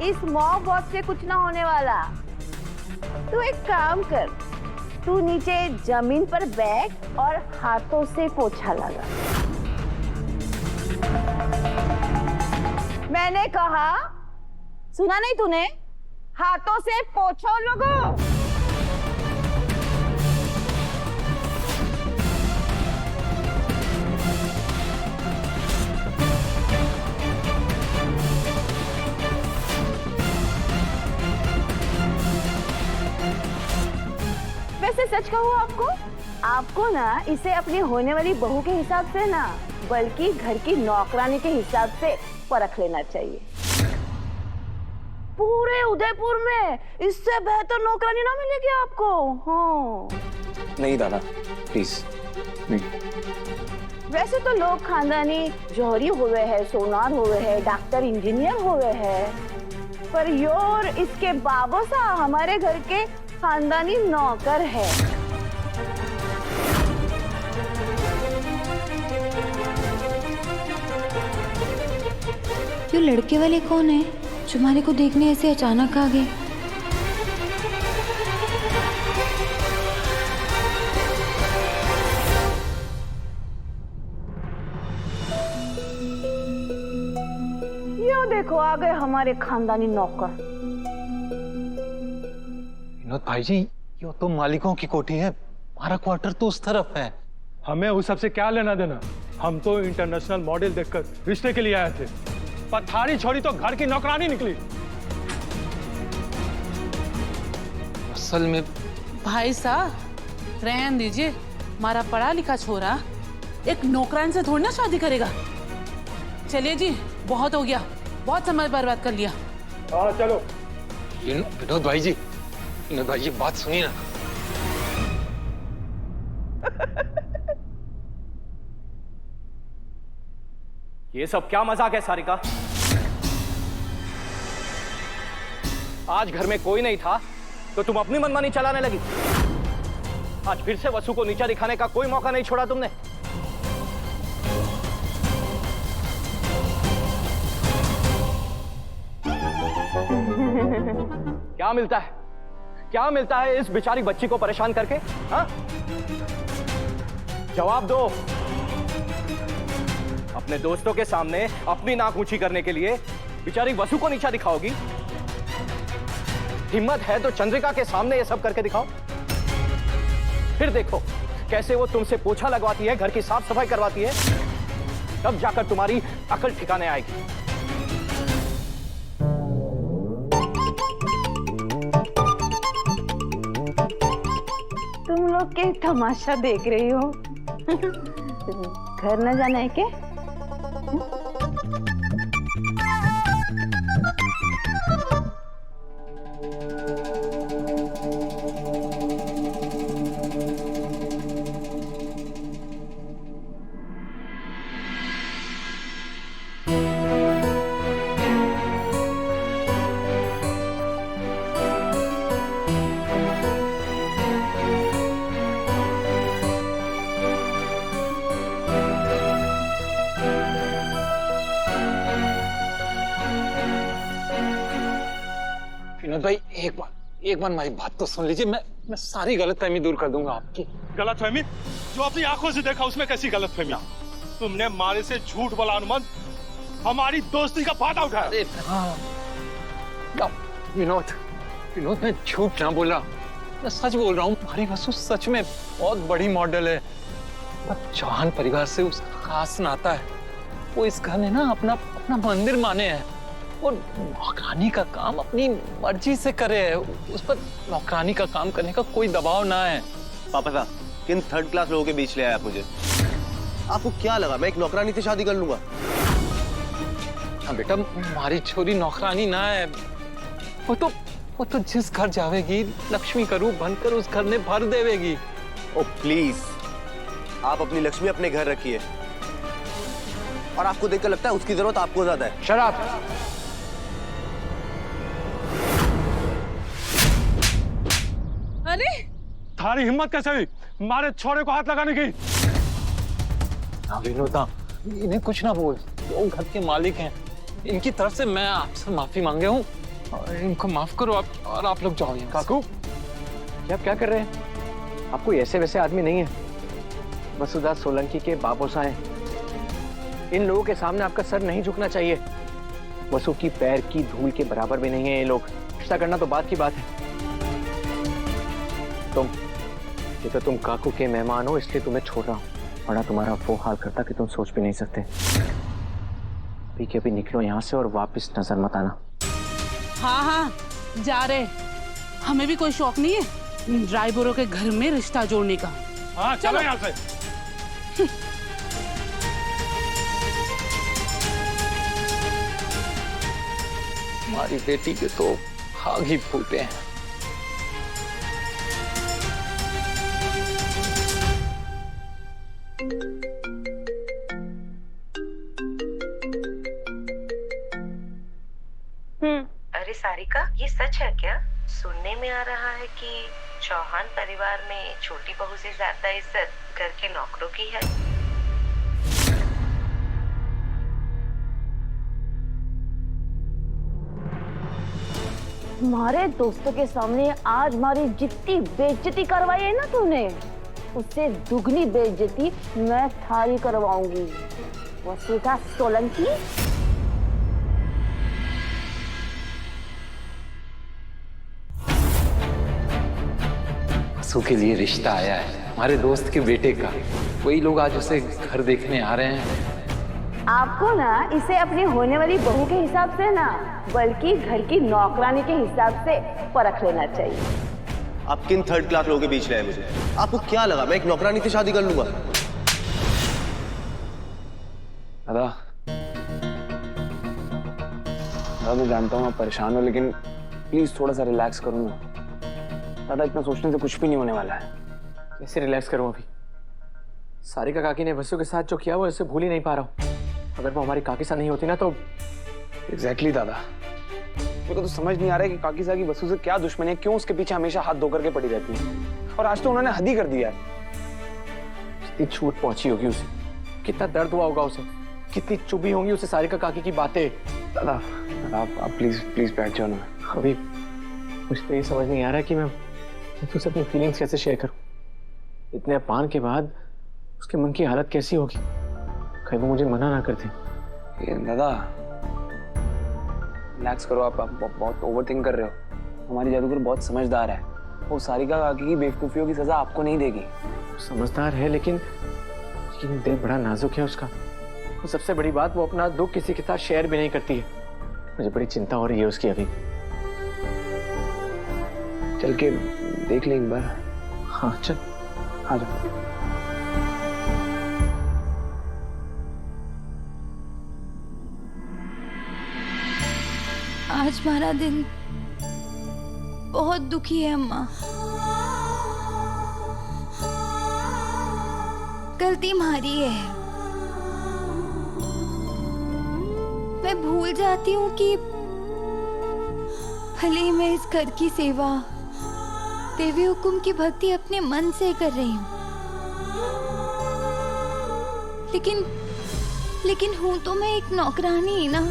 इस mop boss से कुछ ना होने वाला। तू एक काम कर, तू नीचे जमीन पर बैठ और हाथों से पोछा लगा। मैंने कहा, सुना नहीं तूने? हाथों से पोछो लोगों। वैसे सच कहूँ आपको ना इसे अपनी होने वाली बहू के हिसाब से ना, बल्कि घर की नौकरानी के हिसाब से परख लेना चाहिए। पूरे उदयपुर में इससे बेहतर नौकरानी ना मिलेगी आपको। हाँ। नहीं दादा, प्लीज नहीं। वैसे तो लोग खानदानी जौहरी हुए हैं, सोनार हुए हैं, डॉक्टर इंजीनियर हुए हैं, पर योर इसके बाबू सा हमारे घर के खानदानी नौकर है। ये लड़के वाले कौन है जो हमारे को देखने ऐसे अचानक आ गए? यो देखो आ गए हमारे खानदानी नौकर। विनोद भाई जी, ये तो मालिकों की कोठी है, हमारा क्वार्टर तो उस तरफ है। हमें उस सब से क्या लेना देना? हम तो इंटरनेशनल मॉडल देखकर रिश्ते के लिए आए थे, पर थारी छोड़ी तो घर की नौकरानी निकली। असल में भाई साहब रहने दीजिए, हमारा पढ़ा लिखा छोरा एक नौकरान से थोड़ी ना शादी करेगा। चलिए जी, बहुत हो गया, बहुत समय बर्बाद कर लिया। हाँ चलो। विनोद भाई जी, विनोद भाई जी बात सुनिए ना। ये सब क्या मजाक है सारिका? आज घर में कोई नहीं था तो तुम अपनी मनमानी चलाने लगी। आज फिर से वसु को नीचा दिखाने का कोई मौका नहीं छोड़ा तुमने। क्या मिलता है, क्या मिलता है इस बेचारी बच्ची को परेशान करके? हाँ, जवाब दो। अपने दोस्तों के सामने अपनी नाक ऊंची करने के लिए बेचारी वसु को नीचा दिखाओगी? हिम्मत है तो चंद्रिका के सामने ये सब करके दिखाओ। फिर देखो कैसे वो तुमसे पोछा लगवाती है, घर की साफ सफाई करवाती है, तब जाकर तुम्हारी अकल ठिकाने आएगी। तुम लोग के तमाशा देख रही हो? घर न जाना है क्या? विनोद भाई एक बार हमारी बात तो सुन लीजिए। मैं सारी गलतफहमी दूर कर दूंगा आपकी। गलतफहमी? जो अपनी आंखों से देखा उसमें कैसी गलतफहमी? तुमने मारे से झूठ बोला अनुमान, हमारी दोस्ती का फायदा उठाया। हाँ। विनोद मैं झूठ ना बोला, मैं सच बोल रहा हूँ। हमारी वसु सच में बहुत बड़ी मॉडल है, चौहान परिवार से उसका खास नाता है। वो इस घर में ना अपना मंदिर माने हैं और नौकरानी का काम अपनी मर्जी से करे है। उस पर नौकरानी का काम करने का कोई दबाव ना है। पापा साहब, किन थर्ड क्लास लोगों के बीच ले आए आप मुझे? आपको क्या लगा मैं एक नौकरानी से शादी कर लूंगा? हाँ बेटा, हमारी छोरी नौकरानी ना है। वो तो जिस घर जावेगी लक्ष्मी का रूप बनकर उस घर में भर देवेगी। ओ प्लीज, आप अपनी लक्ष्मी अपने घर रखिए। और आपको देखकर लगता है उसकी जरूरत आपको ज्यादा है। शराब। अरे थारी हिम्मत कैसे हुई हमारे छोरे को हाथ लगाने की? विनोदा, इन्हें कुछ ना बोल, वो घर के मालिक हैं। इनकी तरफ से मैं आपसे माफी मांगे हूँ। इनको माफ करो आप, और आप लोग जाओ यहाँ से। काकू, ये आप क्या कर रहे हैं? आप कोई ऐसे वैसे आदमी नहीं है। वसुधा सोलंकी के बाबोसा हैं। इन लोगों के सामने आपका सर नहीं झुकना चाहिए। वसु की पैर की धूल के बराबर भी नहीं है ये लोग। रिश्ता करना तो बात की बात है। ये तो तुम काकू के मेहमान हो, इसलिए तुम्हें छोड़ रहा हूँ, वरना तुम्हारा वो हाल करता कि तुम सोच भी नहीं सकते। अभी के अभी निकलो यहाँ से और वापस नजर मत आना। हाँ हाँ जा रहे, हमें भी कोई शौक नहीं है ड्राइवरों के घर में रिश्ता जोड़ने का। हाँ चलो यहाँ से। हमारी बेटी के तो भाग ही फूटे हैं। अरे सारिका, ये सच है क्या? सुनने में आ रहा है कि चौहान परिवार में छोटी बहू से ज्यादा इज्जत घर के नौकरों की है। हमारे दोस्तों के सामने आज हमारी जितनी बेइज्जती करवाई है ना तूने, उससे दुगनी बेइज्जती मैं थारी करवाऊंगी। वसुधा सोलंकी। वसु के लिए रिश्ता आया है हमारे दोस्त के बेटे का। वही लोग आज उसे घर देखने आ रहे हैं। आपको ना इसे अपनी होने वाली बहू के हिसाब से ना, बल्कि घर की नौकरानी के हिसाब से परख लेना चाहिए। आप किन थर्ड क्लास लोगों के बीच रहे मुझे? आपको क्या लगा मैं एक नौकरानी से शादी कर लूंगा? दादा, मैं जानता हूँ आप परेशान हो, लेकिन प्लीज थोड़ा सा रिलैक्स करो ना। दादा, इतना सोचने से कुछ भी नहीं होने वाला है। कैसे रिलैक्स करूं अभी? सारिका काकी ने वसु के साथ जो किया वो इसे भूल ही नहीं पा रहा हूं। अगर वो हमारी काकी सा नहीं होती ना तो। एग्जैक्टली दादा, मेरे को तो समझ नहीं आ रहा है कि काकी सा की वसु से क्या दुश्मनी है, क्यों उसके पीछे हमेशा हाथ धो करके पड़ी रहती है। और आज तो उन्होंने हद ही कर दिया है। कितनी छूट पहुंची होगी उसे, कितना दर्द हुआ होगा उसे, कितनी चुभी होंगी उसे सारिका काकी की बातें। दादा, आप प्लीज बैठ जाओ ना। अभी मुझे तो ये समझ नहीं आ रहा कि मैं तुझसे अपनी फीलिंग्स कैसे शेयर करूं। इतने अपमान के बाद उसके मन की हालत कैसी होगी? कहीं वो मुझे मना ना करते। दादा, रिलैक्स करो। आप बहुत ओवरथिंक कर रहे हो। हमारी जादूगर बहुत समझदार है। वो सारिका काकी की बेवकूफियों की सजा आपको नहीं देगी। समझदार है, लेकिन दिल बड़ा नाजुक है उसका। और सबसे बड़ी बात, वो अपना दुख किसी के साथ शेयर भी नहीं करती है। मुझे बड़ी चिंता हो रही है उसकी अभी। चल के देख ले एक बार। हाँ चल, आ जाओ। आज हमारा दिन बहुत दुखी है अम्मा। गलती हमारी है। मैं भूल जाती हूँ कि भले ही मैं इस घर की सेवा, देवी हुकुम की भक्ति अपने मन से कर रही हूँ, लेकिन हूँ तो मैं एक नौकरानी ही ना।